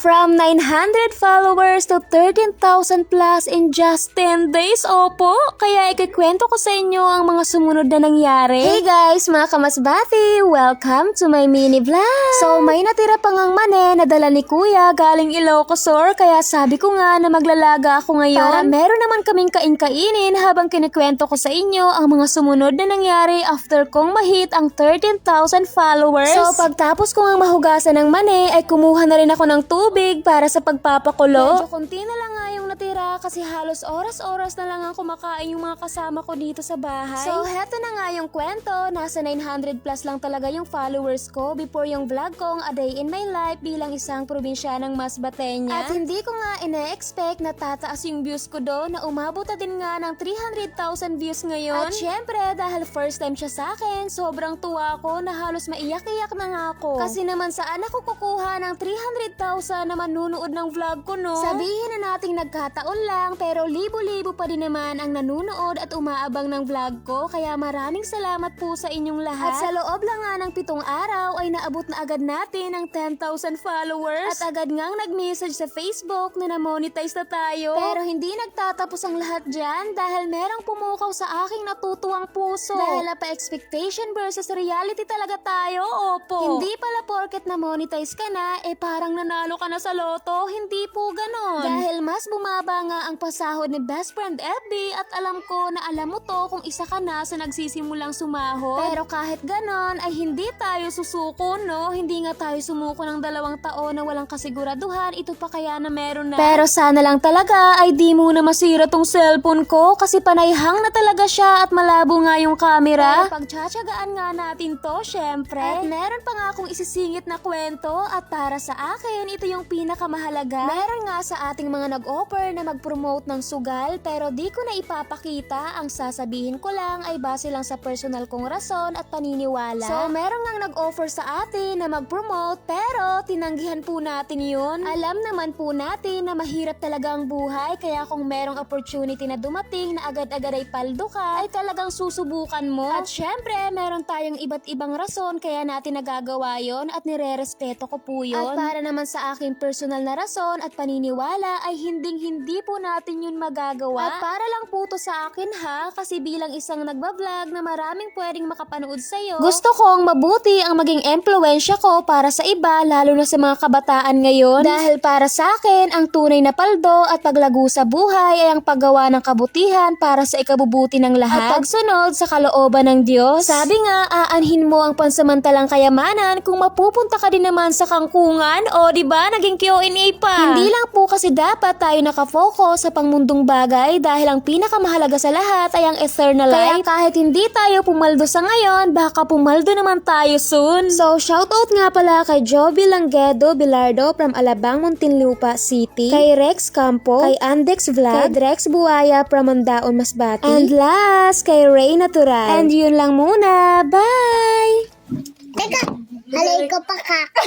From 900 followers to 13,000 plus in just 10 days, opo. Kaya ikikwento ko sa inyo ang mga sumunod na nangyari. Hey guys, mga kamasbati! Welcome to my mini vlog! So may natira pa ngang mane na dala ni Kuya galing Ilocos, kaya sabi ko nga na maglalaga ako ngayon. Para meron naman kaming kain-kainin habang kinikwento ko sa inyo ang mga sumunod na nangyari after kong mahit ang 13,000 followers. So pagtapos ko nga mahugasan ng mane ay kumuha na rin ako ng tubig para sa pagpapakulo. Medyo konti na lang nga yung natira kasi halos oras-oras na lang ang kumakain yung mga kasama ko dito sa bahay. So heto na nga yung kwento, nasa 900 plus lang talaga yung followers ko before yung vlog kong A Day in My Life bilang isang probinsyanang Masbateña. At hindi ko nga ina-expect na tataas yung views ko doon na umabot na din nga ng 300,000 views ngayon. At syempre dahil first time siya sa akin, sobrang tuwa ko na halos maiyak-iyak na nga ako. Kasi naman saan ako kukuha ng 300,000 na manunood ng vlog ko, no? Sabihin na nating nagkataon lang pero libo-libo pa din naman ang nanunood at umaabang ng vlog ko, kaya maraming salamat po sa inyong lahat. At sa loob lang nga ng 7 araw ay naabot na agad natin ang 10,000 followers at agad ngang nag-message sa Facebook na na-monetize na tayo. Pero hindi nagtatapos ang lahat dyan dahil merong pumukaw sa aking natutuwang puso. Dahil pa expectation versus reality talaga tayo, opo. Hindi pala porket na-monetize ka na, parang nanalo ka na sa loto. Hindi po ganon. Dahil mas bumaba nga ang pasahod ni Best Friend FB at alam ko na alam mo to kung isa ka na sa nagsisimulang sumahod. Pero kahit ganon ay hindi tayo susuko, no? Hindi nga tayo sumuko ng 2 taon na walang kasiguraduhan. Ito pa kaya na meron na. Pero sana lang talaga ay di muna masira tong cellphone ko kasi panayhang na talaga siya at malabo nga yung camera. Pero pagtsatsagaan nga natin to, syempre. At meron pa nga akong isisingit na kwento at para sa akin, ito yung pinakamahalaga. Meron nga sa ating mga nag-offer na mag-promote ng sugal pero di ko na ipapakita. Ang sasabihin ko lang ay base lang sa personal kong rason at paniniwala. So meron nga nag-offer sa atin na mag-promote pero tinanggihan po natin yun. Alam naman po natin na mahirap talaga ang buhay kaya kung merong opportunity na dumating na agad-agad ay paldo ka ay talagang susubukan mo. At syempre meron tayong iba't ibang rason kaya natin nagagawa yon at nire-respeto ko po yun. At para naman sa aking personal na rason at paniniwala ay hindi po natin yun magagawa. At para lang po to sa akin ha, kasi bilang isang nagbablog na maraming pwedeng makapanood sa'yo, gusto kong mabuti ang maging impluwensya ko para sa iba lalo na sa mga kabataan ngayon. Dahil para sa akin, ang tunay na paldo at paglago sa buhay ay ang paggawa ng kabutihan para sa ikabubuti ng lahat at pagsunod sa kalooban ng Diyos. Sabi nga, aanhin mo ang pansamantalang kayamanan kung mapupunta ka din naman sa kangkungan o diba naging Q&A pa. Hindi lang po kasi dapat tayo nakafocus sa pangmundong bagay dahil ang pinakamahalaga sa lahat ay ang eternal life. Kaya kahit hindi tayo pumaldo sa ngayon, baka pumaldo naman tayo soon. So shoutout nga pala kay Joby Langgedo Bilardo from Alabang, Muntinlupa City, kay Rex Campo, kay Andex Vlog, kay Drex Buaya from Mandaon, Masbate, and last kay Ray Natural. And yun lang muna. Bye! Teka, halay ko pa kaka.